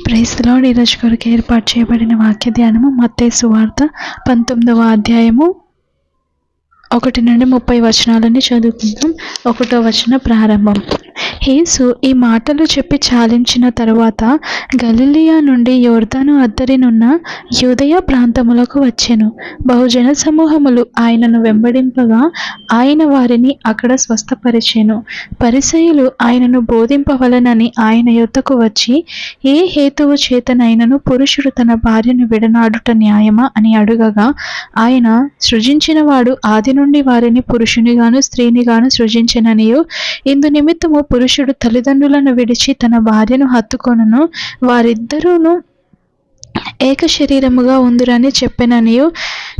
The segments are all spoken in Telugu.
Praise the lord. ఈరోజు కొరకు ఏర్పాటు చేయబడిన వాక్య ధ్యానము మత్తయి సువార్త 19వ అధ్యాయము 1 నుండి 30 వచనాలని చదువుకుందాం. 1వ వచన ప్రారంభం. యేసు ఈ మాటలు చెప్పి చాలించిన తరువాత గలిలయ నుండి యొర్దాను అద్దరినున్న యూదయ ప్రాంతములకు వచ్చెను. బహుజన సమూహములు ఆయనను వెంబడింపగా ఆయన వారిని అక్కడ స్వస్థపరిచెను. పరిసయ్యులు ఆయనను బోధింపవలనని ఆయన యొద్దకు వచ్చి, ఏ హేతువు చేతనైనను పురుషుడు తన భార్యను విడనాడుట న్యాయమా అని అడుగగా, ఆయన సృజించినవాడు ఆది నుండి వారిని పురుషునిగాను స్త్రీనిగాను సృజించెననియు, ఇందు నిమిత్తము పురుషుడు తల్లిదండ్రులను విడిచి తన భార్యను హత్తుకొనును, వారిద్దరూను ఏక శరీరముగా ఉందురని చెప్పెననియు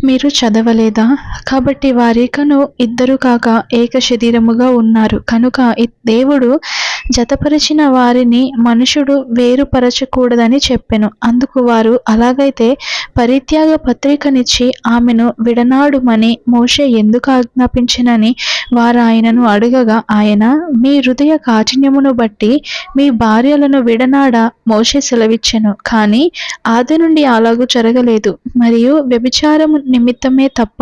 మీరు చదవలేదా? కాబట్టి వారికను ఇద్దరు కాక ఏక శరీరముగా ఉన్నారు. కనుక దేవుడు జతపరిచిన వారిని మనుషుడు వేరుపరచకూడదని చెప్పెను. అందుకు వారు, అలాగైతే పరిత్యాగ పత్రికనిచ్చి ఆమెను విడనాడుమని మోషే ఎందుకు ఆజ్ఞాపించెనని వారు ఆయనను అడగగా, ఆయన, మీ హృదయ కాఠిన్యమును బట్టి మీ భార్యలను విడనాడ మోషే సెలవిచ్చెను, కానీ ఆది నుండి అలాగూ జరగలేదు. మరియు వ్యభిచారము నిమిత్తమే తప్ప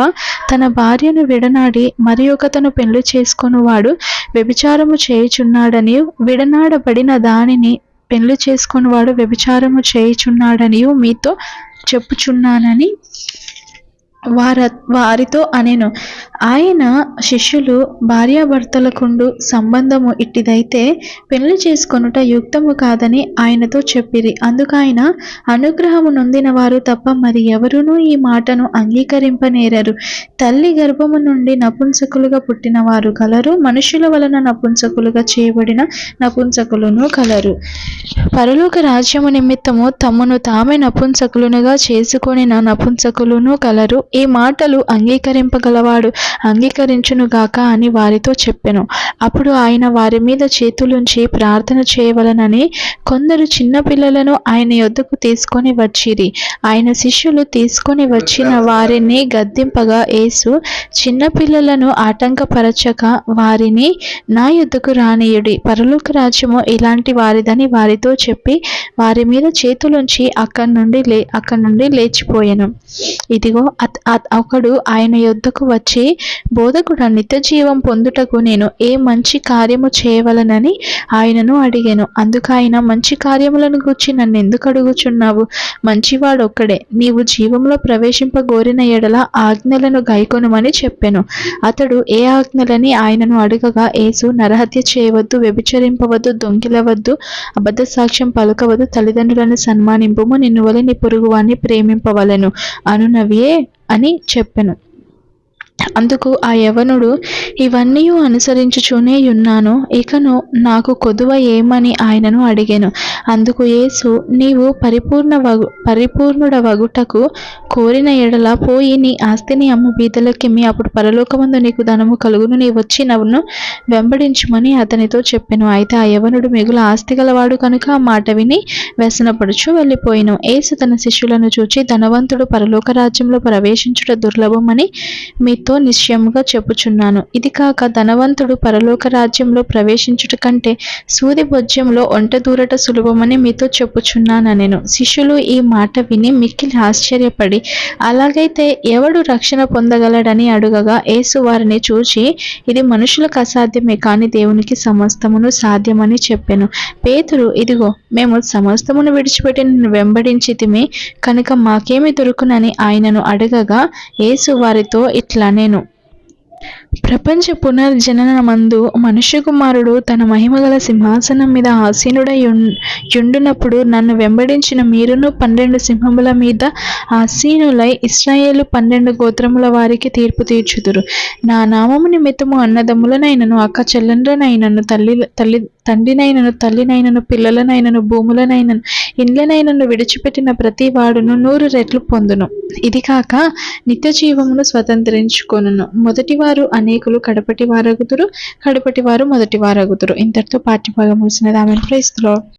తన భార్యను విడనాడి మరి ఒకతను పెళ్లి చేసుకొనువాడు వ్యభిచారము చేయుచున్నాడనియు, విడనాడబడిన దానిని పెళ్లి చేసుకొనువాడు వ్యభిచారము చేయుచున్నాడనియు మీతో చెప్పుచున్నానని వారితో అనెను. ఆయన శిష్యులు, భార్యాభర్తలకుండు సంబంధము ఇట్టిదైతే పెళ్లి చేసుకొనుట యుక్తము కాదని ఆయనతో చెప్పిరి. అందుకైన అనుగ్రహము నొందిన వారు తప్ప మరి ఎవరునూ ఈ మాటను అంగీకరింపనేరరు. తల్లి గర్భము నుండి నపుంసకులుగా పుట్టిన వారు కలరు, మనుషుల వలన నపుంసకులుగా చేయబడిన నపుంసకులును కలరు. పరలోక రాజ్యము నిమిత్తము తమను తామే నపుంసకులుగా చేసుకొనిన నపుంసకులును కలరు. ఈ మాటలు అంగీకరింపగలవాడు అంగీకరించునుగాక అని వారితో చెప్పెను. అప్పుడు ఆయన వారి మీద చేతులుంచి ప్రార్థన చేయవలనని కొందరు చిన్న పిల్లలను ఆయన యొద్దకు తీసుకొని వచ్చిరి. ఆయన శిష్యులు తీసుకొని వచ్చిన వారిని గద్దింపగా, యేసు, చిన్న పిల్లలను ఆటంకపరచక వారిని నా యొద్దకు రానియుడి, పరలోక రాజ్యము ఇలాంటి వారిదని వారితో చెప్పి వారి మీద చేతులుంచి అక్కడి నుండి లేచిపోయెను. ఇదిగో ఒకడు ఆయన యొద్దకు వచ్చి, బోధకుడా, నిత్య జీవం పొందుటకు నేను ఏ మంచి కార్యము చేయవలనని ఆయనను అడిగాను. అందుకు ఆయన, మంచి కార్యములను గూర్చి నన్ను ఎందుకు అడుగుచున్నావు? మంచివాడు ఒక్కడే. నీవు జీవంలో ప్రవేశింపగోరిన ఎడల ఆజ్ఞలను గైకొనుమని చెప్పెను. అతడు ఏ ఆజ్ఞలని ఆయనను అడగగా, యేసు, నరహత్య చేయవద్దు, వ్యభిచరింపవద్దు, దొంగిలవద్దు, అబద్ధ సాక్ష్యం పలకవద్దు, తల్లిదండ్రులను సన్మానింపుము, నిన్ను వలె నీ పొరుగువాని ప్రేమింపవలెను అనునవియే అని చెప్పెను. అందుకు ఆ యవనుడు, ఇవన్నీ అనుసరించుచూనే యున్నాను, ఇకను నాకు కొదువ ఏమని ఆయనను అడిగెను. అందుకు యేసు, నీవు పరిపూర్ణుడవగుటకు కోరిన ఎడల పోయి నీ ఆస్తిని అమ్ము, బీదలకిమ్మి, అప్పుడు పరలోకమందు నీకు ధనము కలుగును, నీ వచ్చి నన్ను వెంబడించుమని అతనితో చెప్పెను. అయితే ఆ యవనుడు మిగుల ఆస్తి గలవాడు కనుక ఆ మాట విని వ్యసనపడుచు వెళ్ళిపోయెను. యేసు తన శిష్యులను చూచి, ధనవంతుడు పరలోక రాజ్యంలో ప్రవేశించుట దుర్లభమని మీతో నిశ్చయముగా చెప్పుచున్నాను. ఇది కాక ధనవంతుడు పరలోక రాజ్యంలో ప్రవేశించుట కంటే సూది బొజ్జంలో ఒంట దూరట సులభమని మీతో చెప్పుచున్నానెను. శిష్యులు ఈ మాట విని మిక్కిలి ఆశ్చర్యపడి, అలాగైతే ఎవడు రక్షణ పొందగలడని అడుగగా, యేసు వారిని చూచి, ఇది మనుషులకు అసాధ్యమే, కానీ దేవునికి సమస్తమును సాధ్యమని చెప్పెను. పేతురు, ఇదిగో మేము సమస్తమును విడిచిపెట్టి నిన్ను వెంబడించితిమి, కనుక మాకేమి దొరుకునని ఆయనను అడగగా, యేసు వారితో ఇట్లనెను, ప్రపంచ పునర్జననమందు మనుష్య కుమారుడు తన మహిమగల సింహాసనం మీద ఆసీనుడై యుండునప్పుడు నన్ను వెంబడించిన మీరును 12 సింహముల మీద ఆసీనులై ఇశ్రాయేలు 12 గోత్రముల వారికి తీర్పు తీర్చుదురు. నా నామము నిమిత్తము అన్నదమ్ములనైనను, అక్క చెల్లెండ్రనైనను, తండ్రినైనను, తల్లినైనను, పిల్లలనైనను, భూములనైనను, ఇండ్లనైనను విడిచిపెట్టిన ప్రతి వాడును 100 రెట్లు పొందును. ఇది కాక నిత్య జీవమును స్వతంత్రించుకొనును. మొదటివారు అనేకులు కడపటి వారగుదురు, కడపటి వారు మొదటి వారగుదురు. ఇంతటితో పాఠ్యభాగం ముగిసినది. ఆమేన్. Praise the lord.